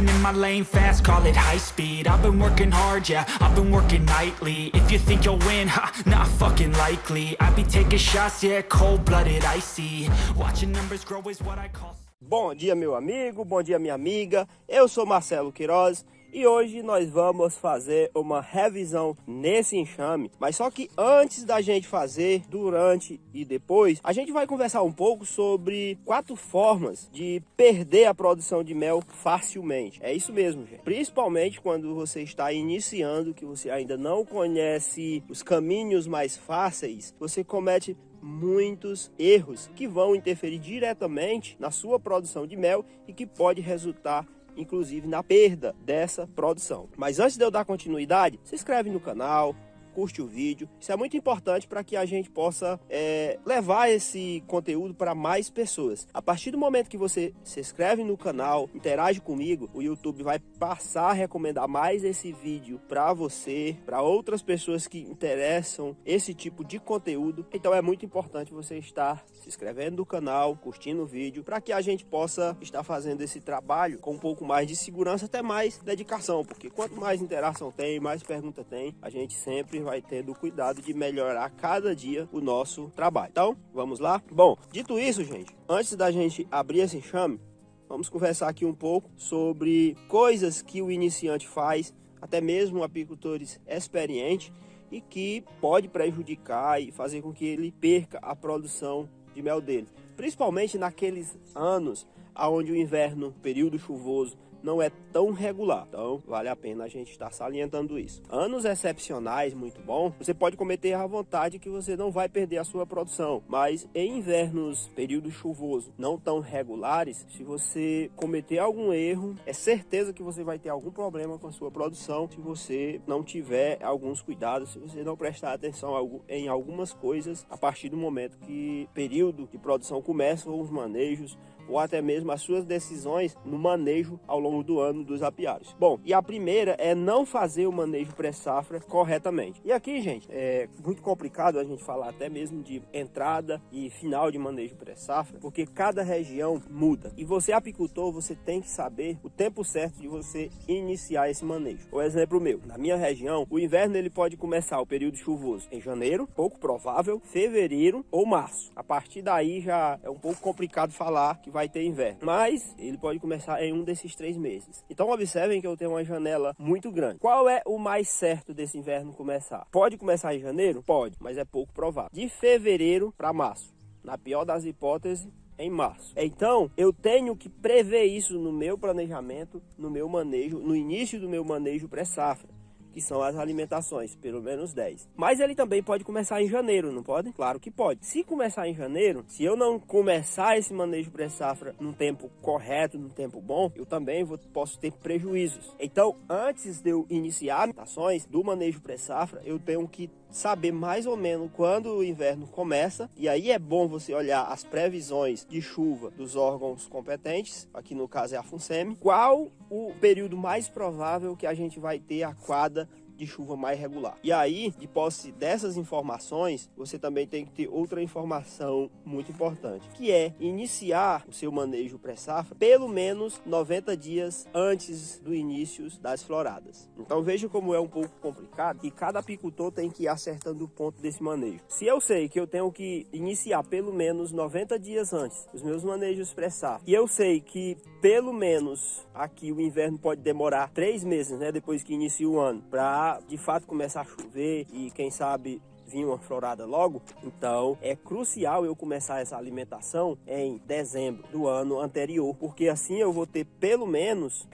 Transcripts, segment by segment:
cruising in my lane fast, call it high speed. I've been working hard, yeah, I've been working nightly. If you think you'll win, ha, not fucking likely. I be taking shots, yeah, cold-blooded, icy. Watching numbers grow is what I call... Bom dia, meu amigo, bom dia, minha amiga. Eu sou Marcelo Queiroz e hoje nós vamos fazer uma revisão nesse enxame. Mas só que antes da gente fazer, durante e depois, a gente vai conversar um pouco sobre 4 formas de perder a produção de mel facilmente. É isso mesmo, gente. Principalmente quando você está iniciando, que você ainda não conhece os caminhos mais fáceis, você comete muitos erros que vão interferir diretamente na sua produção de mel e que pode resultar inclusive na perda dessa produção. Mas antes de eu dar continuidade, se inscreve no canal, curte o vídeo. Isso é muito importante para que a gente possa levar esse conteúdo para mais pessoas. A partir do momento que você se inscreve no canal, interage comigo, o YouTube vai passar a recomendar mais esse vídeo para você, para outras pessoas que interessam esse tipo de conteúdo. Então é muito importante você estar se inscrevendo no canal, curtindo o vídeo, para que a gente possa estar fazendo esse trabalho com um pouco mais de segurança, até mais dedicação, porque quanto mais interação tem, mais pergunta tem, a gente sempre vai tendo cuidado de melhorar cada dia o nosso trabalho. Então, vamos lá? Bom, dito isso, gente, antes da gente abrir esse enxame, vamos conversar aqui um pouco sobre coisas que o iniciante faz, até mesmo apicultores experientes, e que pode prejudicar e fazer com que ele perca a produção de mel dele. Principalmente naqueles anos onde o inverno, período chuvoso, não é tão regular. Então vale a pena a gente estar salientando isso. Anos excepcionais, muito bom, você pode cometer à vontade que você não vai perder a sua produção. Mas em invernos, período chuvoso, não tão regulares, se você cometer algum erro, é certeza que você vai ter algum problema com a sua produção se você não tiver alguns cuidados, se você não prestar atenção em algumas coisas a partir do momento que período de produção começa, ou os manejos, ou até mesmo as suas decisões no manejo ao longo do ano dos apiários. Bom, e a primeira é não fazer o manejo pré-safra corretamente. E aqui, gente, é muito complicado a gente falar até mesmo de entrada e final de manejo pré-safra, porque cada região muda. E você, apicultor, você tem que saber o tempo certo de você iniciar esse manejo. O exemplo meu, na minha região, o inverno ele pode começar o período chuvoso em janeiro, pouco provável, fevereiro ou março. A partir daí já é um pouco complicado falar que vai ter inverno, mas ele pode começar em um desses 3 meses. Então observem que eu tenho uma janela muito grande. Qual é o mais certo desse inverno começar? Pode começar em janeiro? Pode, mas é pouco provável. De fevereiro para março, na pior das hipóteses, em março. Então eu tenho que prever isso no meu planejamento, no meu manejo, no início do meu manejo pré-safra, que são as alimentações, pelo menos 10. Mas ele também pode começar em janeiro, não pode? Claro que pode. Se começar em janeiro, se eu não começar esse manejo pré-safra num tempo correto, num tempo bom, eu também posso ter prejuízos. Então, antes de eu iniciar as ações do manejo pré-safra, eu tenho que saber mais ou menos quando o inverno começa, e aí é bom você olhar as previsões de chuva dos órgãos competentes, aqui no caso é a FUNSEMI, qual o período mais provável que a gente vai ter a quadra de chuva mais regular. E aí, de posse dessas informações, você também tem que ter outra informação muito importante, que é iniciar o seu manejo pré-safra pelo menos 90 dias antes do início das floradas. Então veja como é um pouco complicado e cada apicultor tem que ir acertando o ponto desse manejo. Se eu sei que eu tenho que iniciar pelo menos 90 dias antes os meus manejos pré-safra, e eu sei que pelo menos aqui o inverno pode demorar 3 meses, né, depois que inicia o ano, para de fato começar a chover e quem sabe vir uma florada logo, então é crucial eu começar essa alimentação em dezembro do ano anterior, porque assim eu vou ter pelo menos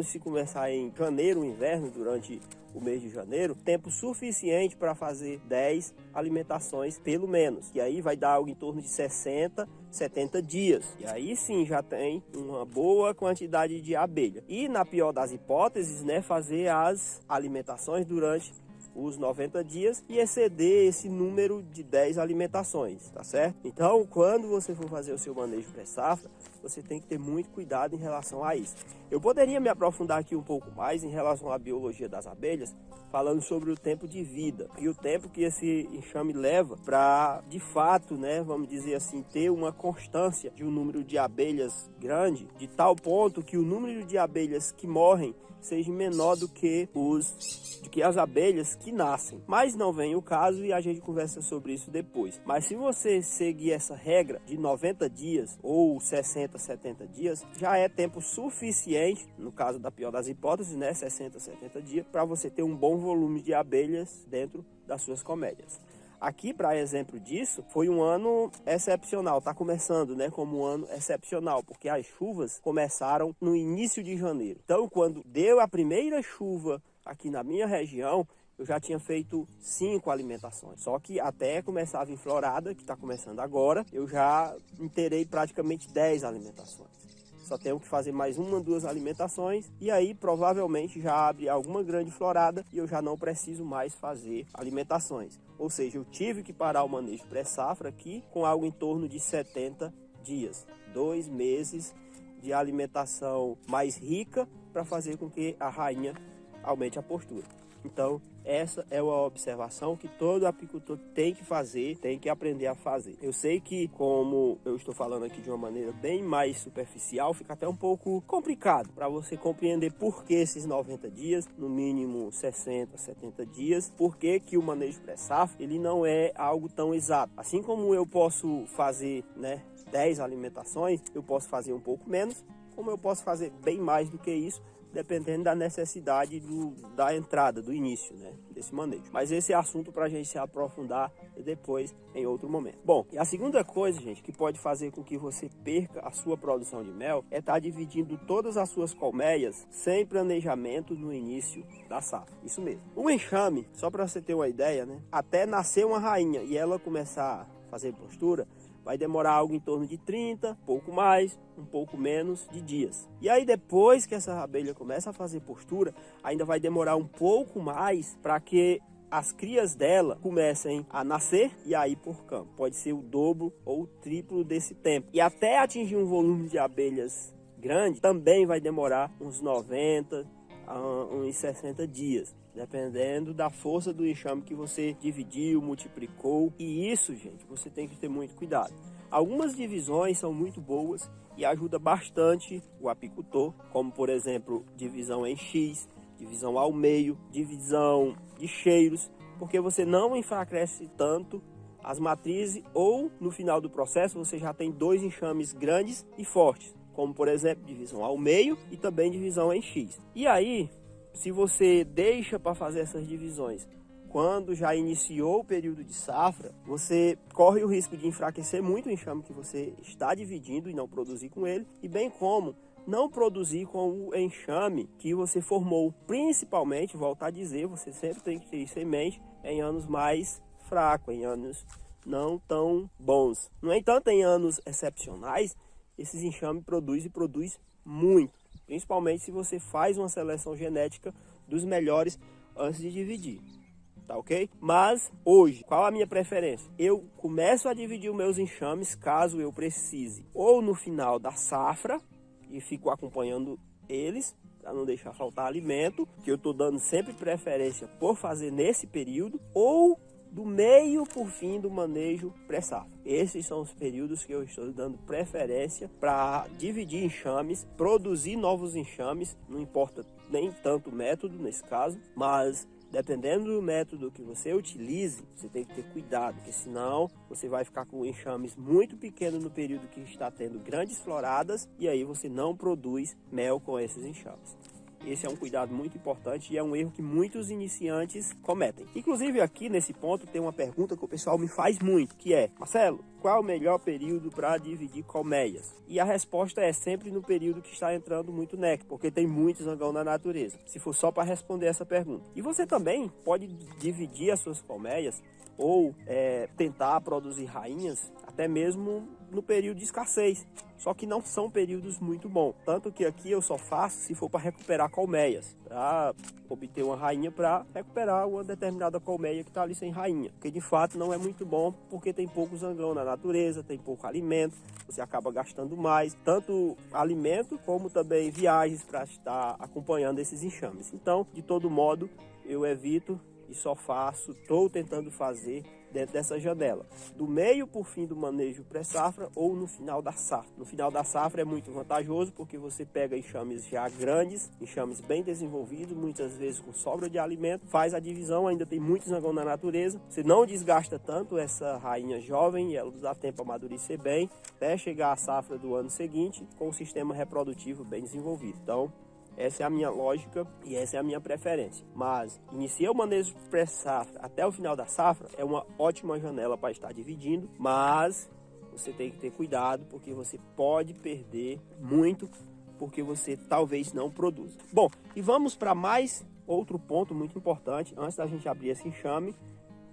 se começar em janeiro, o inverno, durante o mês de janeiro, tempo suficiente para fazer 10 alimentações pelo menos, e aí vai dar algo em torno de 60, 70 dias, e aí sim já tem uma boa quantidade de abelha. E na pior das hipóteses, né, fazer as alimentações durante os 90 dias e exceder esse número de 10 alimentações, tá certo? Então, quando você for fazer o seu manejo pré-safra, você tem que ter muito cuidado em relação a isso. Eu poderia me aprofundar aqui um pouco mais em relação à biologia das abelhas, falando sobre o tempo de vida e o tempo que esse enxame leva para, de fato, né, vamos dizer assim, ter uma constância de um número de abelhas grande, de tal ponto que o número de abelhas que morrem seja menor do que as abelhas que nascem. Mas não vem o caso e a gente conversa sobre isso depois. Mas se você seguir essa regra de 90 dias ou 60, 70 dias, já é tempo suficiente, no caso da pior das hipóteses, né, 60, 70 dias, para você ter um bom volume de abelhas dentro das suas colmeias. Aqui, para exemplo disso, foi um ano excepcional, está começando, né, como um ano excepcional, porque as chuvas começaram no início de janeiro. Então, quando deu a primeira chuva aqui na minha região, eu já tinha feito 5 alimentações. Só que até começar a vir florada, que está começando agora, eu já inteirei praticamente 10 alimentações. Só tenho que fazer mais 1, 2 alimentações e aí provavelmente já abre alguma grande florada e eu já não preciso mais fazer alimentações. Ou seja, eu tive que parar o manejo pré-safra aqui com algo em torno de 70 dias. 2 meses de alimentação mais rica para fazer com que a rainha aumente a postura. Então, essa é uma observação que todo apicultor tem que fazer, tem que aprender a fazer. Eu sei que, como eu estou falando aqui de uma maneira bem mais superficial, fica até um pouco complicado para você compreender por que esses 90 dias, no mínimo 60, 70 dias, por que o manejo pré-safra, ele não é algo tão exato. Assim como eu posso fazer, né, 10 alimentações, eu posso fazer um pouco menos, como eu posso fazer bem mais do que isso, dependendo da necessidade da entrada, do início, né, desse manejo. Mas esse é assunto para a gente se aprofundar depois, em outro momento. Bom, e a segunda coisa, gente, que pode fazer com que você perca a sua produção de mel é estar dividindo todas as suas colmeias sem planejamento no início da safra. Isso mesmo. O enxame, só para você ter uma ideia, né, até nascer uma rainha e ela começar a fazer postura, vai demorar algo em torno de 30, um pouco mais, um pouco menos de dias. E aí depois que essa abelha começa a fazer postura, ainda vai demorar um pouco mais para que as crias dela comecem a nascer e a ir por campo. Pode ser o dobro ou o triplo desse tempo. E até atingir um volume de abelhas grande, também vai demorar uns 90 a uns 60 dias. Dependendo da força do enxame que você dividiu, multiplicou. E isso, gente, você tem que ter muito cuidado. Algumas divisões são muito boas e ajudam bastante o apicultor, como por exemplo, divisão em X, divisão ao meio, divisão de cheiros, porque você não enfraquece tanto as matrizes ou no final do processo você já tem 2 enxames grandes e fortes, como por exemplo, divisão ao meio e também divisão em X. E aí, se você deixa para fazer essas divisões quando já iniciou o período de safra, você corre o risco de enfraquecer muito o enxame que você está dividindo e não produzir com ele, e bem como não produzir com o enxame que você formou. Principalmente, volto a dizer, você sempre tem que ter isso em mente em anos mais fracos, em anos não tão bons. No entanto, em anos excepcionais, esses enxames produzem muito. Principalmente se você faz uma seleção genética dos melhores antes de dividir, tá ok? Mas hoje, qual a minha preferência? Eu começo a dividir os meus enxames caso eu precise, ou no final da safra, e fico acompanhando eles, para não deixar faltar alimento, que eu estou dando sempre preferência por fazer nesse período, ou do meio por fim do manejo pré-safra. Esses são os períodos que eu estou dando preferência para dividir enxames, produzir novos enxames, não importa nem tanto o método nesse caso, mas dependendo do método que você utilize, você tem que ter cuidado, porque senão você vai ficar com enxames muito pequenos no período que está tendo grandes floradas e aí você não produz mel com esses enxames. Esse é um cuidado muito importante e é um erro que muitos iniciantes cometem. Inclusive aqui nesse ponto tem uma pergunta que o pessoal me faz muito, que é: Marcelo, qual é o melhor período para dividir colmeias? E a resposta é sempre no período que está entrando muito néctar, porque tem muito zangão na natureza, se for só para responder essa pergunta. E você também pode dividir as suas colmeias ou tentar produzir rainhas até mesmo no período de escassez. Só que não são períodos muito bons. Tanto que aqui eu só faço se for para recuperar colmeias. Para obter uma rainha para recuperar uma determinada colmeia que está ali sem rainha. Porque de fato não é muito bom, porque tem pouco zangão na natureza, tem pouco alimento. Você acaba gastando mais, tanto alimento como também viagens para estar acompanhando esses enxames. Então, de todo modo, eu evito e só faço, estou tentando fazer dentro dessa janela, do meio por fim do manejo pré-safra ou no final da safra. No final da safra é muito vantajoso porque você pega enxames já grandes, enxames bem desenvolvidos, muitas vezes com sobra de alimento, faz a divisão, ainda tem muito zangão na natureza, você não desgasta tanto essa rainha jovem e ela dá tempo a amadurecer bem, até chegar à safra do ano seguinte com o sistema reprodutivo bem desenvolvido. Então, essa é a minha lógica e essa é a minha preferência. Mas iniciar o manejo pré-safra até o final da safra é uma ótima janela para estar dividindo, mas você tem que ter cuidado porque você pode perder muito porque você talvez não produza. Bom, e vamos para mais outro ponto muito importante antes da gente abrir esse enxame,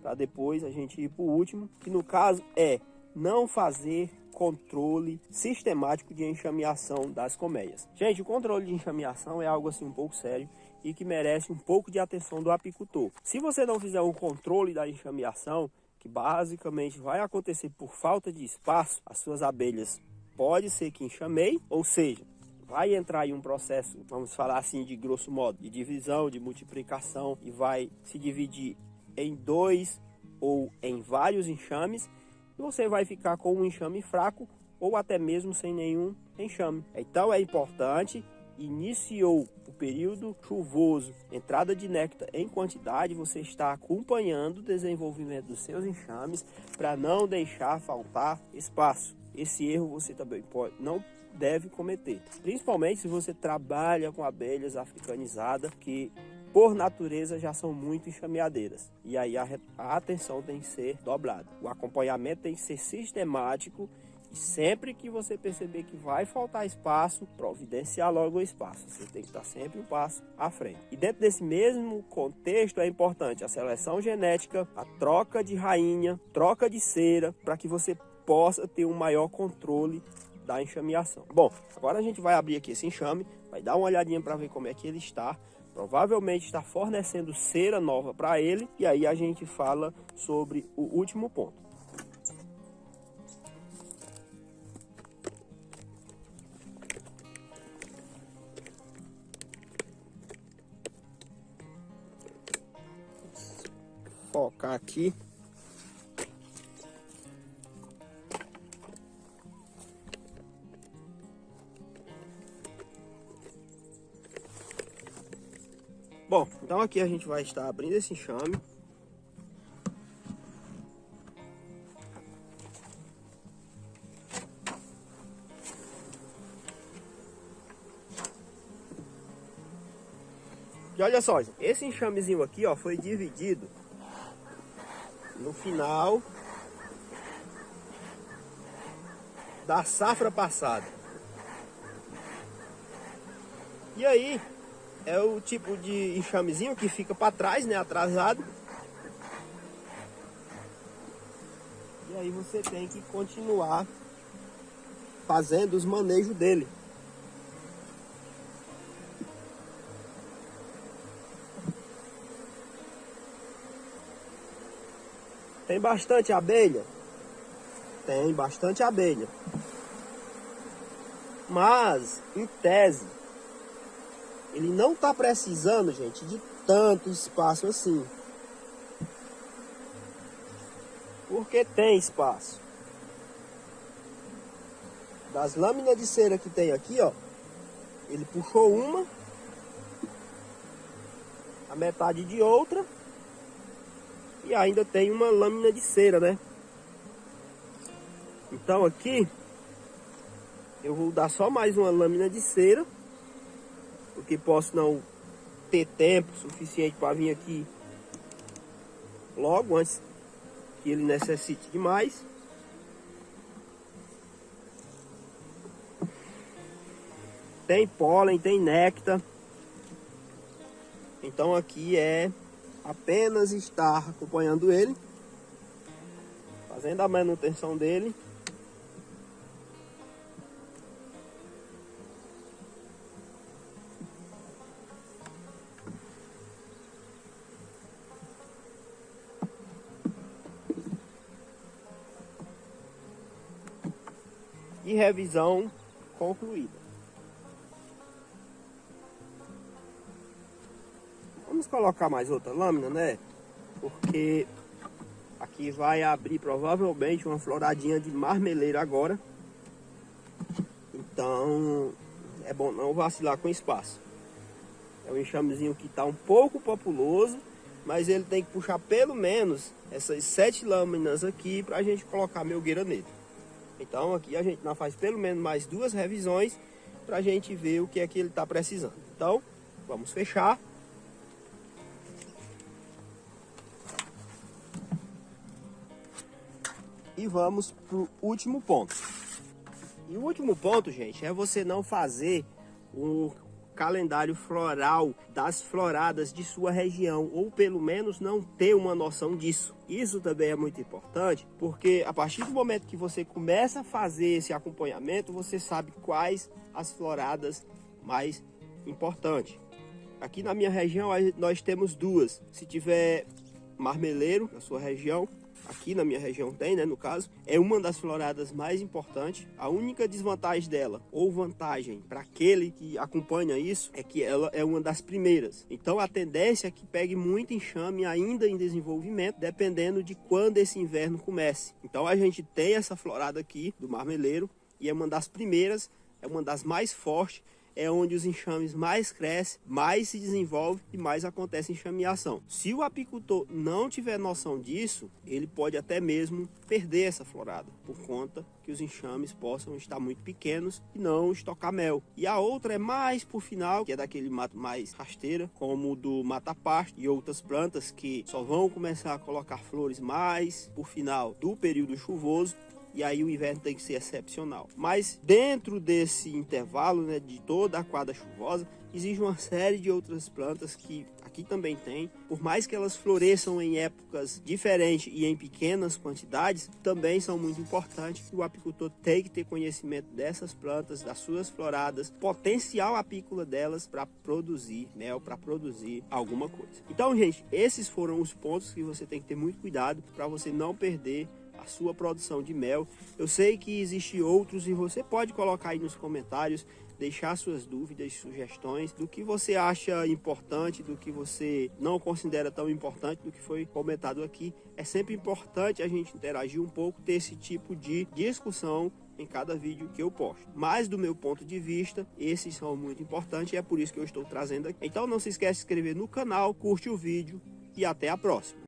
para depois a gente ir para o último, que no caso é não fazer controle sistemático de enxameação das colmeias. Gente, o controle de enxameação é algo assim um pouco sério e que merece um pouco de atenção do apicultor. Se você não fizer um controle da enxameação, que basicamente vai acontecer por falta de espaço, as suas abelhas pode ser que enxameiem, ou seja, vai entrar em um processo, vamos falar assim de grosso modo, de divisão, de multiplicação e vai se dividir em 2 ou em vários enxames. E você vai ficar com um enxame fraco ou até mesmo sem nenhum enxame. Então é importante, iniciou o período chuvoso, entrada de néctar em quantidade, você está acompanhando o desenvolvimento dos seus enxames para não deixar faltar espaço. Esse erro você também não deve cometer, principalmente se você trabalha com abelhas africanizadas que por natureza já são muito enxameadeiras, e aí a atenção tem que ser dobrada, o acompanhamento tem que ser sistemático e sempre que você perceber que vai faltar espaço, providenciar logo o espaço, você tem que estar sempre um passo à frente. E dentro desse mesmo contexto é importante a seleção genética, a troca de rainha, troca de cera, para que você possa ter um maior controle da enxameação. Bom, agora a gente vai abrir aqui esse enxame, vai dar uma olhadinha para ver como é que ele está. Provavelmente está fornecendo cera nova para ele. E aí a gente fala sobre o último ponto. Vou focar aqui. Bom, então aqui a gente vai estar abrindo esse enxame. E olha só, esse enxamezinho aqui, ó, foi dividido no final da safra passada. E aí é o tipo de enxamezinho que fica para trás, né, atrasado. E aí você tem que continuar fazendo os manejos dele. Tem bastante abelha? Tem bastante abelha. Mas, em tese, ele não está precisando, gente, de tanto espaço assim. Porque tem espaço. Das lâminas de cera que tem aqui, ó, ele puxou uma, a metade de outra, e ainda tem uma lâmina de cera, né? Então aqui eu vou dar só mais uma lâmina de cera, porque posso não ter tempo suficiente para vir aqui logo antes que ele necessite de mais. Tem pólen, tem néctar. Então aqui é apenas estar acompanhando ele, fazendo a manutenção dele e revisão concluída. Vamos colocar mais outra lâmina, né? Porque aqui vai abrir provavelmente uma floradinha de marmeleiro agora. Então é bom não vacilar com espaço. É um enxamezinho que está um pouco populoso, mas ele tem que puxar pelo menos essas 7 lâminas aqui para a gente colocar a melgueira nele. Então aqui a gente faz pelo menos mais 2 revisões para a gente ver o que é que ele está precisando. Então vamos fechar. E vamos para o último ponto. E o último ponto, gente, é você não fazer o calendário floral das floradas de sua região, ou pelo menos não ter uma noção disso. Isso também é muito importante, porque a partir do momento que você começa a fazer esse acompanhamento, você sabe quais as floradas mais importantes. Aqui na minha região nós temos 2. Se tiver marmeleiro na sua região, aqui na minha região tem, né, no caso, é uma das floradas mais importantes. A única desvantagem dela, ou vantagem para aquele que acompanha isso, é que ela é uma das primeiras. Então a tendência é que pegue muito enxame ainda em desenvolvimento, dependendo de quando esse inverno comece. Então a gente tem essa florada aqui do marmeleiro, e é uma das primeiras, é uma das mais fortes, é onde os enxames mais crescem, mais se desenvolve e mais acontece enxameação. Se o apicultor não tiver noção disso, ele pode até mesmo perder essa florada, por conta que os enxames possam estar muito pequenos e não estocar mel. E a outra é mais por final, que é daquele mato mais rasteira, como o do mata-pasto e outras plantas que só vão começar a colocar flores mais por final do período chuvoso. E aí o inverno tem que ser excepcional. Mas dentro desse intervalo, né, de toda a quadra chuvosa, existe uma série de outras plantas que aqui também tem. Por mais que elas floresçam em épocas diferentes e em pequenas quantidades, também são muito importantes. O apicultor tem que ter conhecimento dessas plantas, das suas floradas, potencial apícola delas para produzir mel, para produzir alguma coisa. Então, gente, esses foram os pontos que você tem que ter muito cuidado para você não perder a sua produção de mel. Eu sei que existem outros e você pode colocar aí nos comentários, deixar suas dúvidas, sugestões do que você acha importante, do que você não considera tão importante, do que foi comentado aqui. É sempre importante a gente interagir um pouco, ter esse tipo de discussão em cada vídeo que eu posto. Mas do meu ponto de vista, esses são muito importantes e é por isso que eu estou trazendo aqui. Então não se esquece de se inscrever no canal, curte o vídeo e até a próxima.